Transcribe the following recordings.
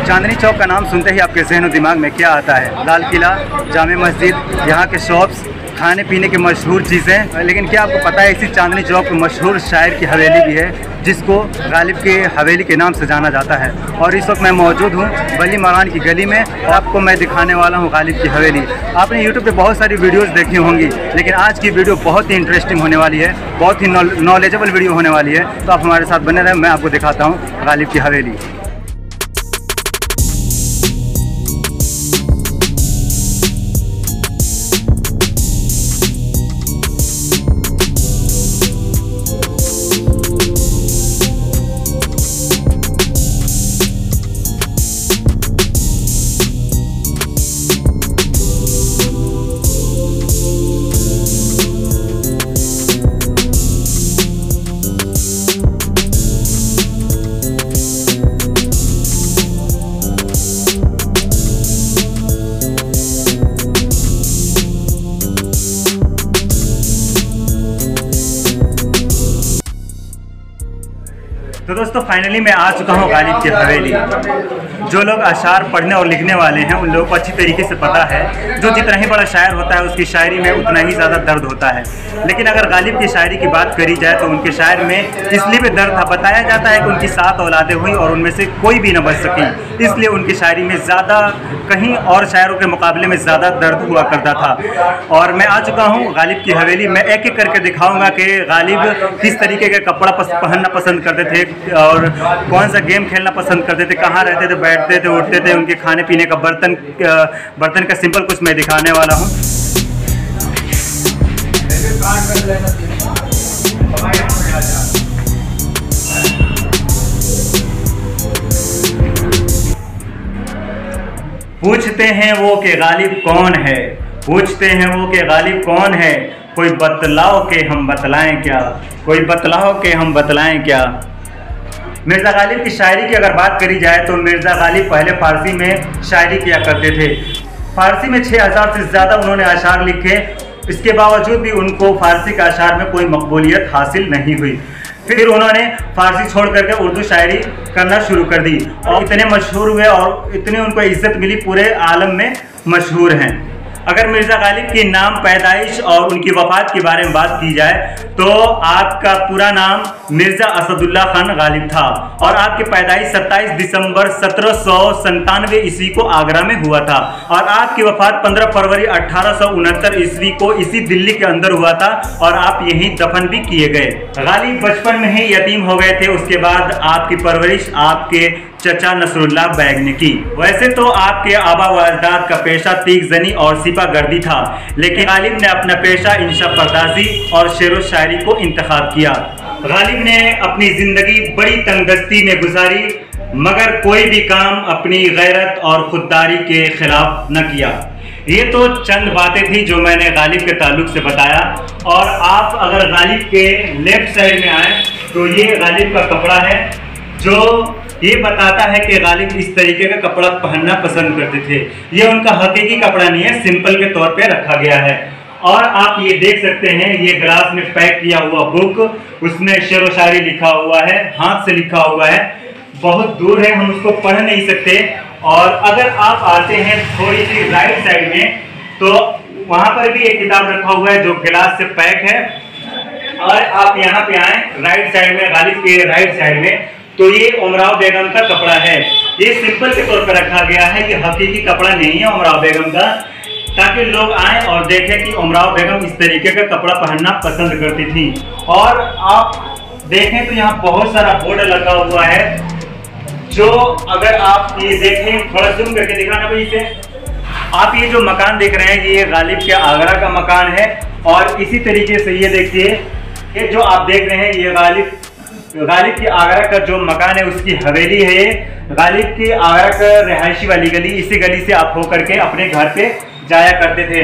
चांदनी चौक का नाम सुनते ही आपके ज़हन और दिमाग में क्या आता है? लाल किला, जामे मस्जिद, यहाँ के शॉप्स, खाने पीने की मशहूर चीज़ें। लेकिन क्या आपको पता है इसी चांदनी चौक में मशहूर शायर की हवेली भी है, जिसको गालिब की हवेली के नाम से जाना जाता है। और इस वक्त मैं मौजूद हूँ वली मरान की गली में और आपको मैं दिखाने वाला हूँ गालिब की हवेली। आपने यूट्यूब पे बहुत सारी वीडियोस देखी होंगी, लेकिन आज की वीडियो बहुत ही इंटरेस्टिंग होने वाली है, बहुत ही नॉलेजेबल वीडियो होने वाली है। तो आप हमारे साथ बने रहें, मैं आपको दिखाता हूँ गालिब की हवेली। तो दोस्तों फाइनली मैं आ चुका हूँ गालिब की हवेली। जो लोग अशार पढ़ने और लिखने वाले हैं उन लोगों को अच्छी तरीके से पता है, जो जितना ही बड़ा शायर होता है उसकी शायरी में उतना ही ज़्यादा दर्द होता है। लेकिन अगर गालिब की शायरी की बात करी जाए तो उनके शायर में इसलिए भी दर्द था। बताया जाता है कि उनकी 7 औलादें हुई और उनमें से कोई भी न बच सकी, इसलिए उनकी शायरी में ज़्यादा कहीं और शायरों के मुकाबले में ज़्यादा दर्द हुआ करता था। और मैं आ चुका हूँ गालिब की हवेली। मैं एक एक करके दिखाऊँगा कि गालिब किस तरीके का कपड़ा पहनना पसंद करते थे और कौन सा गेम खेलना पसंद करते थे, कहाँ रहते थे, बैठते थे, उठते थे, उनके खाने पीने का बर्तन का सिंपल कुछ मैं दिखाने वाला हूँ। पूछते हैं वो कि गालिब कौन है, पूछते हैं वो कि गालिब कौन है, कोई बतलाओ के हम बतलाएं क्या, कोई बतलाओ के हम बतलाएं क्या। मिर्ज़ा गालिब की शायरी की अगर बात करी जाए तो मिर्ज़ा गालिब पहले फ़ारसी में शायरी किया करते थे। फ़ारसी में 6000 से ज़्यादा उन्होंने अशार लिखे। इसके बावजूद भी उनको फ़ारसी का अशार में कोई मकबूलियत हासिल नहीं हुई। फिर उन्होंने फ़ारसी छोड़ करके उर्दू शायरी करना शुरू कर दी और इतने मशहूर हुए और इतनी उनको इज़्ज़त मिली, पूरे आलम में मशहूर हैं। अगर मिर्ज़ा गालिब की नाम, पैदाइश और उनकी वफ़ात के बारे में बात की जाए तो आपका पूरा नाम मिर्ज़ा असदुल्ला खान गालिब था और आपकी पैदाइश 27 दिसंबर 1797 ईस्वी को आगरा में हुआ था और आपकी वफ़ात 15 फरवरी 1869 ईस्वी को इसी दिल्ली के अंदर हुआ था और आप यहीं दफन भी किए गए। गालिब बचपन में ही यतीम हो गए थे। उसके बाद आपकी परवरिश आपके चचा नसरुल्लाह बैग ने की। वैसे तो आपके आबा व अजदाद का पेशा तीग जनी और सिपागर्दी था, लेकिन गालिब ने अपना पेशा इंशा पर्दाजी और शेर व शायरी को इंतखाब किया। गालिब ने अपनी ज़िंदगी बड़ी तंगदस्ती में गुजारी, मगर कोई भी काम अपनी गैरत और खुददारी के खिलाफ न किया। ये तो चंद बातें थी जो मैंने गालिब के ताल्लुक से बताया। और आप अगर गालिब के लेफ्ट साइड में आए तो ये गालिब का कपड़ा है, जो ये बताता है कि गालिब इस तरीके का कपड़ा पहनना पसंद करते थे। ये उनका हकीकी कपड़ा नहीं है, सिंपल के तौर पे रखा गया है। और आप ये देख सकते हैं ये ग्लास में पैक किया हुआ बुक, उसमें शेर व शायरी लिखा हुआ है, हाथ से लिखा हुआ है, बहुत दूर है, हम उसको पढ़ नहीं सकते। और अगर आप आते हैं थोड़ी सी राइट साइड में तो वहाँ पर भी एक किताब रखा हुआ है जो गिलास से पैक है। और आप यहाँ पे आए राइट साइड में, गालिब के राइट साइड में, तो ये उमराव बेगम का कपड़ा है। ये सिंपल के तौर पर रखा गया है, ये हकीकी कपड़ा नहीं है उमराव बेगम का, ताकि लोग आए और देखें कि उमराव बेगम इस तरीके का कपड़ा पहनना पसंद करती थी। और आप देखें तो यहाँ बहुत सारा बोर्ड लगा हुआ है, जो अगर आप ये देखें, थोड़ा जूम करके दिखाना भाई इसे। आप ये जो मकान देख रहे हैं ये गालिब के आगरा का मकान है। और इसी तरीके से ये देखिए, ये जो आप देख रहे हैं ये गालिब की आगरा का जो मकान है उसकी हवेली है। ये गालिब की आगरा का रिहायशी वाली गली, इसी गली से आप होकर के अपने घर पे जाया करते थे।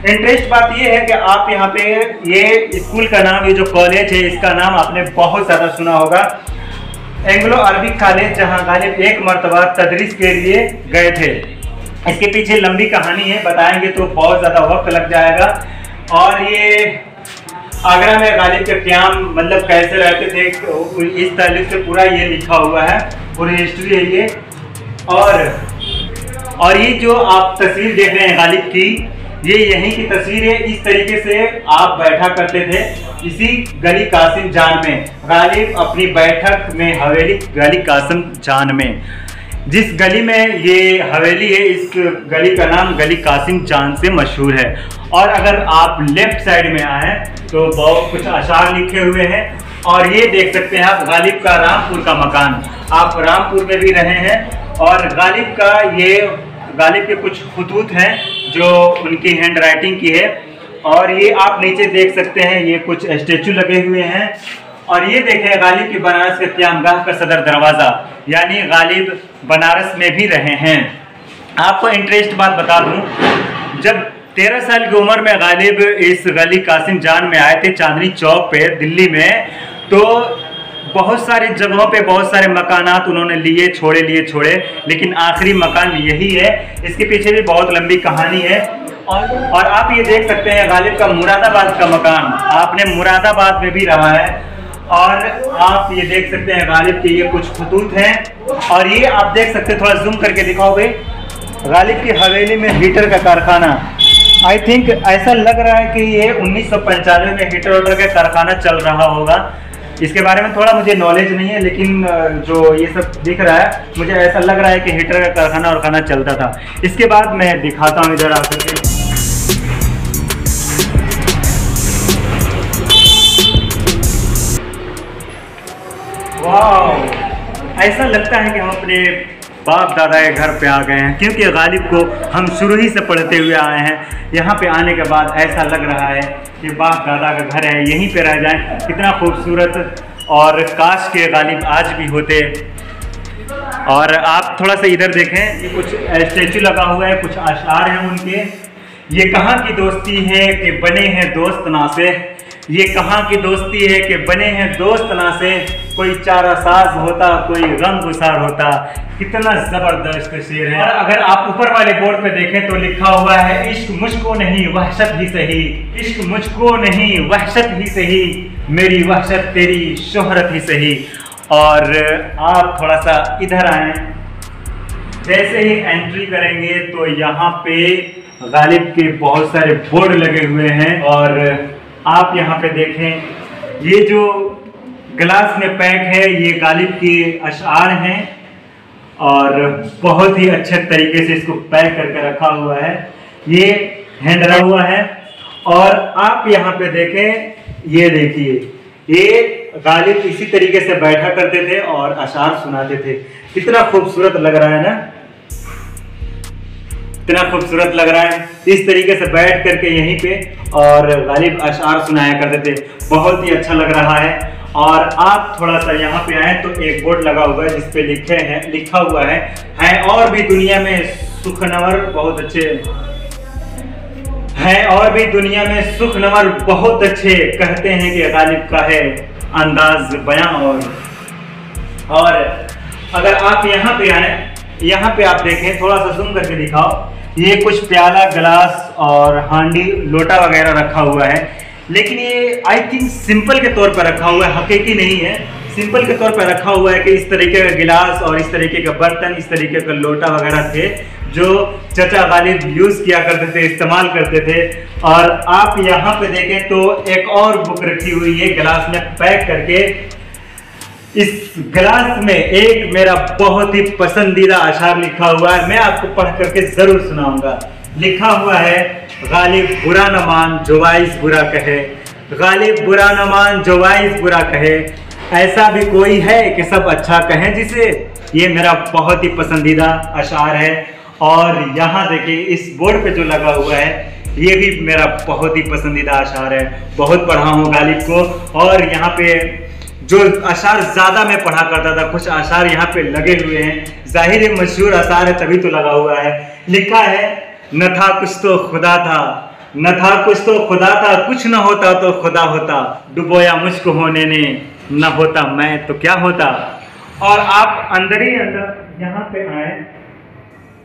इंटरेस्ट बात ये है कि आप यहाँ पे ये स्कूल का नाम, ये जो कॉलेज है इसका नाम आपने बहुत ज़्यादा सुना होगा, एंग्लो अरबिक कॉलेज, जहाँ गालिब एक मरतबा तदरीस के लिए गए थे। इसके पीछे लंबी कहानी है, बताएंगे तो बहुत ज़्यादा वक्त लग जाएगा। और ये आगरा में गालिब के क़याम मतलब कैसे रहते थे, इस तारीख से पूरा ये लिखा हुआ है, पूरी हिस्ट्री है ये। और ये जो आप तस्वीर देख रहे हैं गालिब की, ये यहीं की तस्वीर है। इस तरीके से आप बैठा करते थे इसी गली कासिम जान में। गालिब अपनी बैठक में हवेली गली कासिम जान में, जिस गली में ये हवेली है, इस गली का नाम गली कासिम जान से मशहूर है। और अगर आप लेफ्ट साइड में आए तो बहुत कुछ अशार लिखे हुए हैं। और ये देख सकते हैं आप गालिब का रामपुर का मकान। आप रामपुर में भी रहे हैं और गालिब के कुछ खतूत हैं जो उनकी हैंड राइटिंग की है। और ये आप नीचे देख सकते हैं, ये कुछ स्टेचू लगे हुए हैं। और ये देखें गालिब की बनारस के क़यामगाह का सदर दरवाज़ा, यानी गालिब बनारस में भी रहे हैं। आपको इंटरेस्ट बात बता दूं, जब 13 साल की उम्र में गालिब इस गली कासिम जान में आए थे चांदनी चौक पे दिल्ली में, तो बहुत सारी जगहों पे बहुत सारे मकानात उन्होंने लिए छोड़े, लेकिन आखिरी मकान यही है। इसके पीछे भी बहुत लंबी कहानी है। और आप ये देख सकते हैं गालिब का मुरादाबाद का मकान, आपने मुरादाबाद में भी रहा है। और आप ये देख सकते हैं गालिब के ये कुछ खतूत हैं। और ये आप देख सकते हैं, थोड़ा जूम करके दिखाओगे, गालिब की हवेली में हीटर का कारखाना। आई थिंक ऐसा लग रहा है कि ये 1995 में हीटर ऑर्डर का कारखाना चल रहा होगा। इसके बारे में थोड़ा मुझे नॉलेज नहीं है, लेकिन जो ये सब दिख रहा है मुझे ऐसा लग रहा है कि हीटर का कारखाना और खाना चलता था। इसके बाद मैं दिखाता हूँ इधर आकर के। वाह, ऐसा लगता है कि हम अपने बाप दादा के घर पे आ गए हैं, क्योंकि गालिब को हम शुरू ही से पढ़ते हुए आए हैं। यहाँ पे आने के बाद ऐसा लग रहा है कि बाप दादा का घर है, यहीं पे रह जाएं। कितना खूबसूरत, और काश के गालिब आज भी होते। और आप थोड़ा सा इधर देखें, ये कुछ स्टेचू लगा हुआ है, कुछ अशार हैं उनके। ये कहाँ की दोस्ती है कि बने हैं दोस्त ना से, ये कहाँ की दोस्ती है कि बने हैं दोस्त ना से, कोई चारा साज होता कोई गम गुसार होता। कितना जबरदस्त शेर है। और अगर आप ऊपर वाले बोर्ड पे देखें तो लिखा हुआ है, इश्क मुझको नहीं वहशत ही सही, इश्क मुझको नहीं वहशत ही सही, मेरी वहशत तेरी शोहरत ही सही। और आप थोड़ा सा इधर आए, जैसे ही एंट्री करेंगे तो यहाँ पे गालिब के बहुत सारे बोर्ड लगे हुए हैं। और आप यहाँ पे देखें, ये जो गिलास में पैक है ये गालिब के अशार हैं और बहुत ही अच्छे तरीके से इसको पैक करके रखा हुआ है। ये हैंड रखा हुआ है। और आप यहाँ पे देखें, ये देखिए, ये गालिब इसी तरीके से बैठा करते थे और अशार सुनाते थे। कितना खूबसूरत लग रहा है ना, इतना खूबसूरत लग रहा है। इस तरीके से बैठ करके यहीं पे और गालिब अशार सुनाया करते थे, बहुत ही अच्छा लग रहा है। और आप थोड़ा सा यहाँ पे आए तो एक बोर्ड लगा हुआ है जिसपे लिखा हुआ है और भी दुनिया में सुखनवर बहुत अच्छे हैं, और भी दुनिया में सुखनवर बहुत अच्छे, कहते हैं कि गालिब का है अंदाज बयां। और अगर आप यहाँ पे आए, यहाँ पे आप देखें, थोड़ा सा जूम करके दिखाओ, ये कुछ प्याला गिलास और हांडी लोटा वगैरह रखा हुआ है। लेकिन ये आई थिंक सिंपल के तौर पर रखा हुआ है, हकीकी नहीं है। सिंपल के तौर पर रखा हुआ है कि इस तरीके का गिलास और इस तरीके का बर्तन, इस तरीके का लोटा वगैरह थे जो चचा गालिब यूज़ किया करते थे, इस्तेमाल करते थे। और आप यहाँ पे देखें तो एक और बुक रखी हुई है गिलास में पैक करके। इस गिलास में एक मेरा बहुत ही पसंदीदा अशार लिखा हुआ है, मैं आपको पढ़ करके जरूर सुनाऊंगा। लिखा हुआ है, गालिब बुरा न मान जो वाइस बुरा कहे, गालिब बुरा न मान जो वाइस बुरा कहे, ऐसा भी कोई है कि सब अच्छा कहें जिसे। ये मेरा बहुत ही पसंदीदा अशार है। और यहाँ देखिए इस बोर्ड पे जो लगा हुआ है ये भी मेरा बहुत ही पसंदीदा अशार है, बहुत पढ़ा हूँ गालिब को। और यहाँ पे जो अशार ज़्यादा मैं पढ़ा करता था, कुछ अशार यहाँ पे लगे हुए हैं, जाहिर है मशहूर अशार है तभी तो लगा हुआ है। लिखा है, न था कुछ तो खुदा था, न था कुछ तो खुदा था, कुछ न होता तो खुदा होता, डुबोया मुझको होने ने, न होता मैं तो क्या होता। और आप अंदर ही अंदर यहाँ पे आए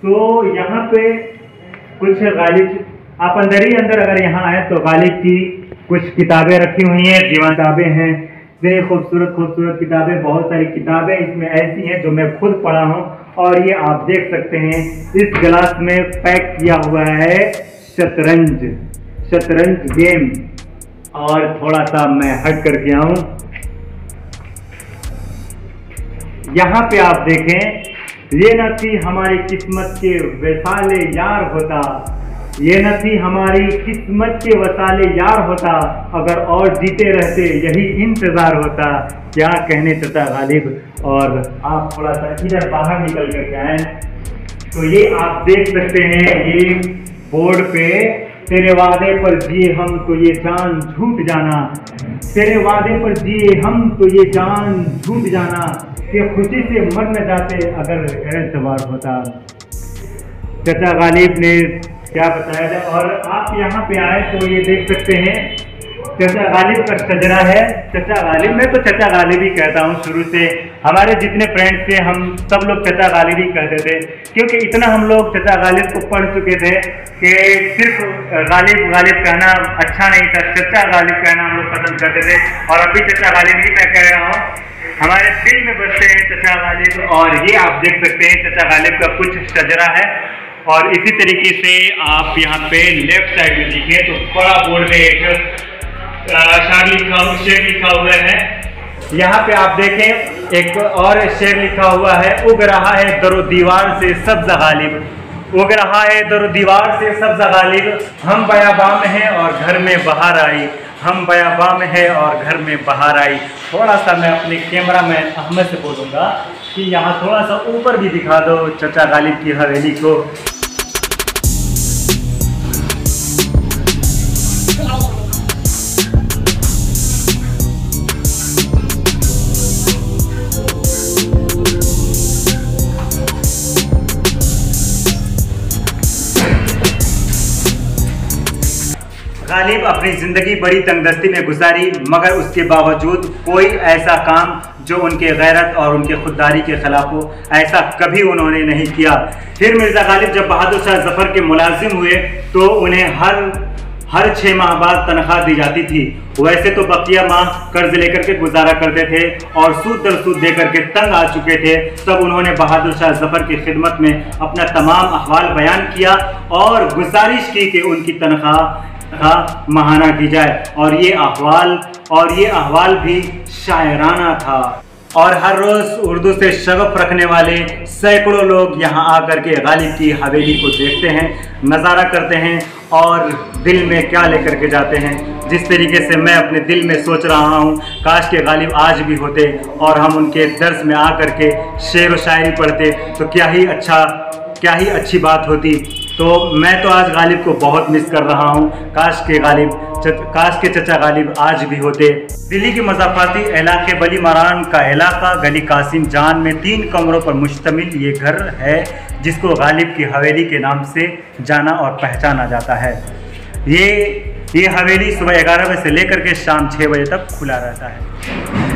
तो यहाँ पे कुछ गालिब, आप अंदर ही अंदर अगर यहाँ आए तो गालिब की कुछ किताबें रखी हुई हैं, दीवान किताबें हैं, वे खूबसूरत खूबसूरत किताबें, बहुत सारी किताबें इसमें ऐसी हैं जो मैं खुद पढ़ा हूँ और ये आप देख सकते हैं इस गिलास में पैक किया हुआ है शतरंज गेम। और थोड़ा सा मैं हट करके आऊं, यहाँ पे आप देखें, ये न थी हमारी किस्मत के वसाले यार होता, ये न थी हमारी किस्मत के वसाले यार होता, अगर और जीते रहते यही इंतजार होता। क्या कहने चाचा गालिब। और आप थोड़ा सा इधर बाहर निकल करके आए तो ये आप देख सकते हैं, ये बोर्ड पे तेरे वादे पर जिए हम तो ये जान झूठ जाना, तेरे वादे पर जिए हम तो ये जान झूठ जाना, कि खुशी से मर न जाते अगर एतबार होता। चाचा गालिब ने क्या बताया था। और आप यहाँ पे आए तो ये देख सकते हैं चाचा गालिब का शजरा है। चाचा गालिब, मैं तो चाचा गालिब ही कहता हूँ शुरू से, हमारे जितने फ्रेंड्स थे हम सब लोग चाचा गालिब ही कहते थे, क्योंकि इतना हम लोग चाचा गालिब को पढ़ चुके थे कि सिर्फ गालिब गालिब कहना अच्छा नहीं था, चाचा गालिब कहना हम लोग पसंद करते थे। और अभी चाचा गालिब ही मैं कह रहा हूँ, हमारे दिल में बसते हैं चाचा गालिब। और ये आप देख सकते हैं चाचा गालिब का कुछ शजरा है। और इसी तरीके से आप यहाँ पे लेफ्ट साइड में देखें तो बड़ा बोर्ड में एक शेर लिखा हुआ है। यहाँ पे आप देखें एक और शेर लिखा हुआ है, उग रहा है दरो दीवार से सब्ज़ गालिब, उग रहा है दरो दीवार से सब्ज़ गालिब, हम बयाबाम हैं और घर में बहार आई, हम बयाबाम है और घर में बहार आई। थोड़ा सा मैं अपने कैमरा में अहमद से बोलूँगा कि यहाँ थोड़ा सा ऊपर भी दिखा दो चाचा गालिब की हवेली को। गालिब अपनी ज़िंदगी बड़ी तंगदस्ती में गुजारी, मगर उसके बावजूद कोई ऐसा काम जो उनके गैरत और उनके खुददारी के खिलाफ हो, ऐसा कभी उन्होंने नहीं किया। फिर मिर्ज़ा गालिब जब बहादुर शाह जफ़र के मुलाजिम हुए तो उन्हें हर 6 माह बाद तनख्वाह दी जाती थी। वैसे तो बकिया माह कर्ज लेकर के गुजारा करते थे और सूद दर सूद दे करके तंग आ चुके थे। तब उन्होंने बहादुर शाह जफ़र की खिदमत में अपना तमाम अहवाल बयान किया और गुजारिश की कि उनकी तनख्वाह महाना की जाए। और ये अहवाल भी शायराना था। और हर रोज़ उर्दू से शगफ रखने वाले सैकड़ों लोग यहाँ आकर के गालिब की हवेली को देखते हैं, नज़ारा करते हैं और दिल में क्या लेकर के जाते हैं। जिस तरीके से मैं अपने दिल में सोच रहा हूँ, काश के गालिब आज भी होते और हम उनके दर्स में आकर के शेर व शायरी पढ़ते तो क्या ही अच्छी बात होती। तो मैं तो आज गालिब को बहुत मिस कर रहा हूँ। काश के चचा गालिब आज भी होते। दिल्ली के मज़ाफ़ाती इलाके बली मरान का इलाका गली कासिम जान में 3 कमरों पर मुश्तमिल ये घर है, जिसको गालिब की हवेली के नाम से जाना और पहचाना जाता है। ये हवेली सुबह 11 बजे से लेकर के शाम 6 बजे तक खुला रहता है।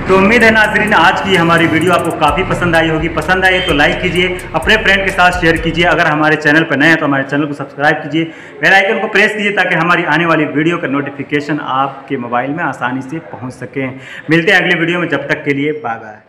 तो उम्मीद है नाज़रीन आज की हमारी वीडियो आपको काफ़ी पसंद आई होगी। पसंद आई तो लाइक कीजिए, अपने फ्रेंड के साथ शेयर कीजिए। अगर हमारे चैनल पर नए हैं तो हमारे चैनल को सब्सक्राइब कीजिए, बेल आइकन को प्रेस कीजिए ताकि हमारी आने वाली वीडियो का नोटिफिकेशन आपके मोबाइल में आसानी से पहुंच सके। मिलते हैं अगले वीडियो में, जब तक के लिए बाय बाय।